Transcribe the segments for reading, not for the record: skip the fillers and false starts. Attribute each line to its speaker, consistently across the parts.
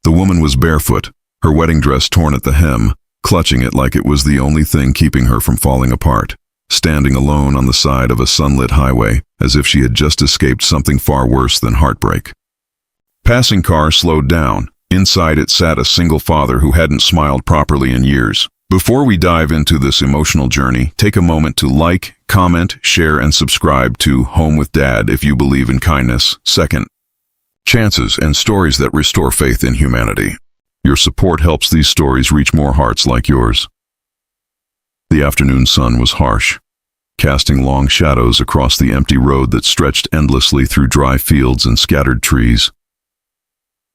Speaker 1: The woman was barefoot, her wedding dress torn at the hem, clutching it like it was the only thing keeping her from falling apart, standing alone on the side of a sunlit highway, as if she had just escaped something far worse than heartbreak. Passing car slowed down. Inside it sat a single father who hadn't smiled properly in years. Before we dive into this emotional journey, take a moment to like, comment, share, and subscribe to Home with Dad if you believe in kindness. Second, chances and stories that restore faith in humanity. Your support helps these stories reach more hearts like yours. The afternoon sun was harsh, casting long shadows across the empty road that stretched endlessly through dry fields and scattered trees.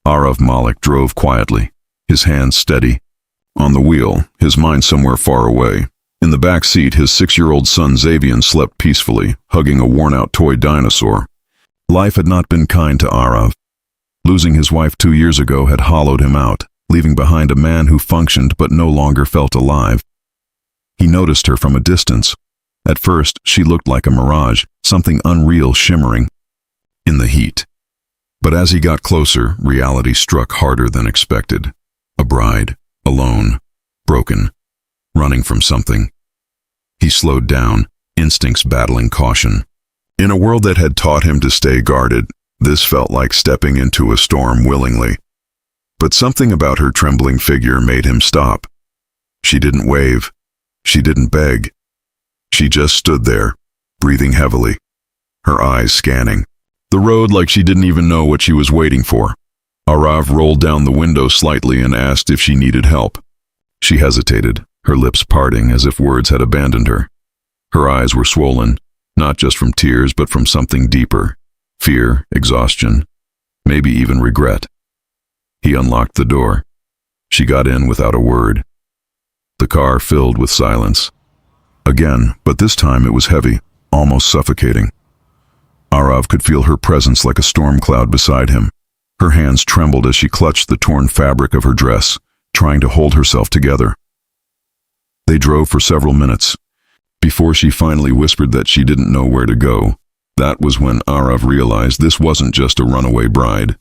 Speaker 1: Arav Malik drove quietly, his hands steady. On the wheel, his mind somewhere far away. In the back seat, his 6-year-old son Xavian slept peacefully, hugging a worn-out toy dinosaur. Life had not been kind to Arav. Losing his wife 2 years ago had hollowed him out, leaving behind a man who functioned but no longer felt alive. He noticed her from a distance. At first, she looked like a mirage, something unreal shimmering in the heat. But as he got closer, reality struck harder than expected. A bride, alone, broken, running from something. He slowed down, instincts battling caution. In a world that had taught him to stay guarded, this felt like stepping into a storm willingly. But something about her trembling figure made him stop. She didn't wave. She didn't beg. She just stood there, breathing heavily, her eyes scanning the road like she didn't even know what she was waiting for. Arav rolled down the window slightly and asked if she needed help. She hesitated, her lips parting as if words had abandoned her. Her eyes were swollen, not just from tears but from something deeper. Fear, exhaustion, maybe even regret. He unlocked the door. She got in without a word. The car filled with silence. Again, but this time it was heavy, almost suffocating. Arav could feel her presence like a storm cloud beside him. Her hands trembled as she clutched the torn fabric of her dress, trying to hold herself together. They drove for several minutes. Before she finally whispered that she didn't know where to go, that was when Arav realized this wasn't just a runaway bride.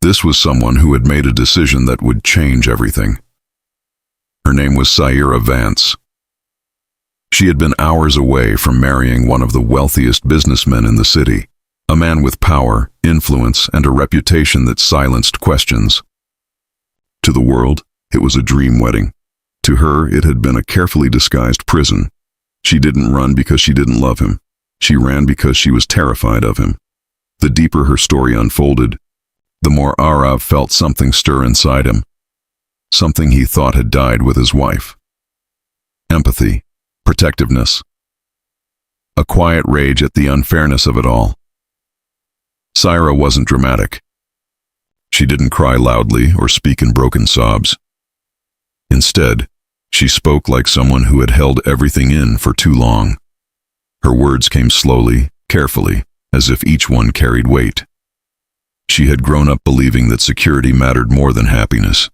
Speaker 1: This was someone who had made a decision that would change everything. Her name was Saira Vance. She had been hours away from marrying one of the wealthiest businessmen in the city, a man with power, influence, and a reputation that silenced questions. To the world, it was a dream wedding. To her, it had been a carefully disguised prison. She didn't run because she didn't love him. She ran because she was terrified of him. The deeper her story unfolded, the more Arav felt something stir inside him. Something he thought had died with his wife. Empathy, protectiveness, a quiet rage at the unfairness of it all. Saira wasn't dramatic. She didn't cry loudly or speak in broken sobs. Instead, she spoke like someone who had held everything in for too long. Her words came slowly, carefully, as if each one carried weight. She had grown up believing that security mattered more than happiness.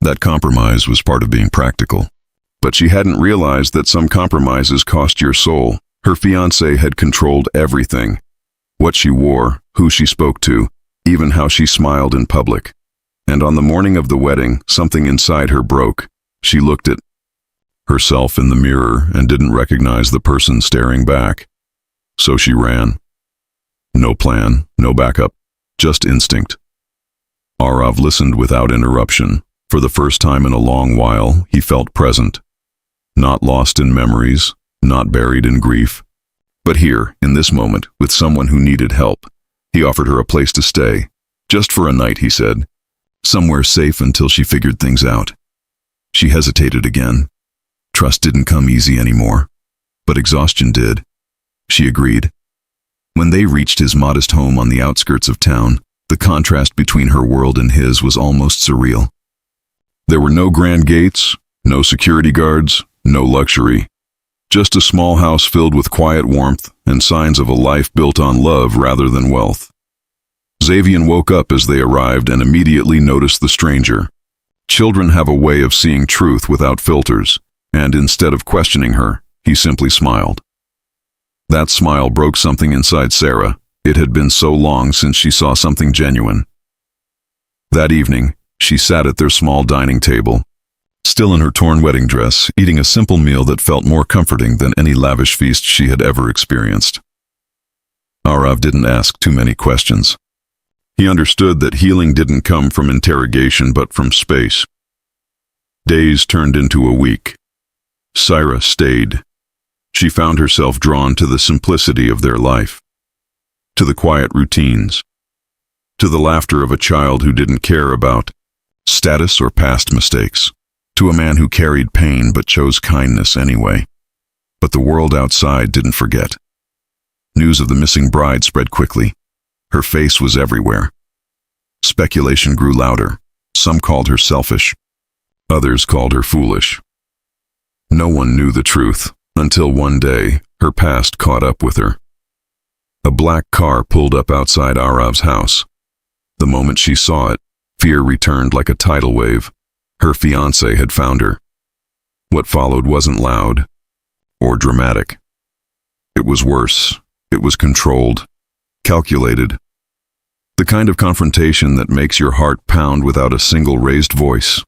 Speaker 1: That compromise was part of being practical. But she hadn't realized that some compromises cost your soul. Her fiancé had controlled everything. What she wore, who she spoke to, even how she smiled in public. And on the morning of the wedding, something inside her broke. She looked at herself in the mirror and didn't recognize the person staring back. So she ran. No plan, no backup, just instinct. Arav listened without interruption. For the first time in a long while, he felt present. Not lost in memories, not buried in grief. But here, in this moment, with someone who needed help, he offered her a place to stay. Just for a night, he said. Somewhere safe until she figured things out. She hesitated again. Trust didn't come easy anymore. But exhaustion did. She agreed. When they reached his modest home on the outskirts of town, the contrast between her world and his was almost surreal. There were no grand gates, no security guards, no luxury. Just a small house filled with quiet warmth and signs of a life built on love rather than wealth. Xavian woke up as they arrived and immediately noticed the stranger. Children have a way of seeing truth without filters, and instead of questioning her, he simply smiled. That smile broke something inside Sarah. It had been so long since she saw something genuine. That evening, she sat at their small dining table, still in her torn wedding dress, eating a simple meal that felt more comforting than any lavish feast she had ever experienced. Arav didn't ask too many questions. He understood that healing didn't come from interrogation but from space. Days turned into a week. Syra stayed. She found herself drawn to the simplicity of their life, to the quiet routines, to the laughter of a child who didn't care about status or past mistakes, to a man who carried pain but chose kindness anyway. But the world outside didn't forget. News of the missing bride spread quickly. Her face was everywhere. Speculation grew louder. Some called her selfish. Others called her foolish. No one knew the truth until one day her past caught up with her. A black car pulled up outside Arav's house. The moment she saw it, fear returned like a tidal wave. Her fiancé had found her. What followed wasn't loud or dramatic. It was worse. It was controlled, calculated. The kind of confrontation that makes your heart pound without a single raised voice.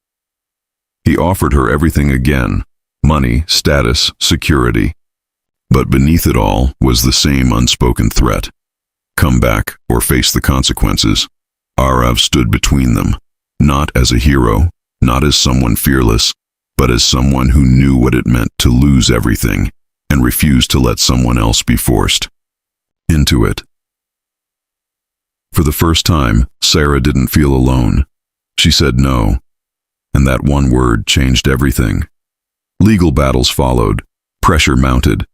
Speaker 1: He offered her everything again: money, status, security. But beneath it all was the same unspoken threat. Come back or face the consequences. Arav stood between them, not as a hero, not as someone fearless, but as someone who knew what it meant to lose everything and refused to let someone else be forced into it. For the first time, Sarah didn't feel alone. She said no, and that one word changed everything. Legal battles followed, pressure mounted,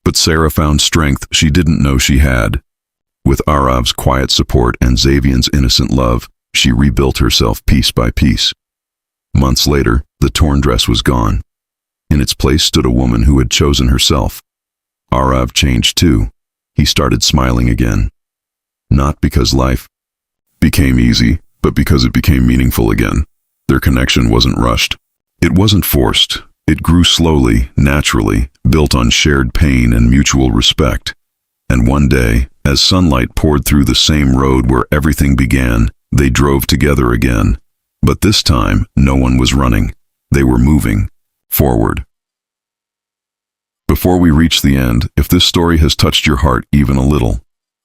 Speaker 1: but Sarah found strength she didn't know she had. With Arav's quiet support and Xavion's innocent love, she rebuilt herself piece by piece. Months later, the torn dress was gone. In its place stood a woman who had chosen herself. Arav changed too. He started smiling again. Not because life became easy, but because it became meaningful again. Their connection wasn't rushed. It wasn't forced. It grew slowly, naturally, built on shared pain and mutual respect. And one day, as sunlight poured through the same road where everything began, they drove together again. But this time, no one was running. They were moving forward. Before we reach the end, if this story has touched your heart even a little,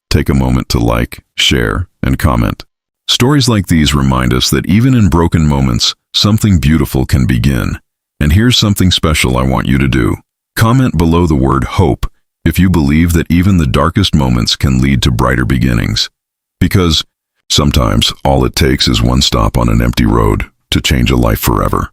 Speaker 1: take a moment to like, share, and comment. Stories like these remind us that even in broken moments, something beautiful can begin. And here's something special I want you to do. Comment below the word hope if you believe that even the darkest moments can lead to brighter beginnings. Because sometimes all it takes is one stop on an empty road to change a life forever.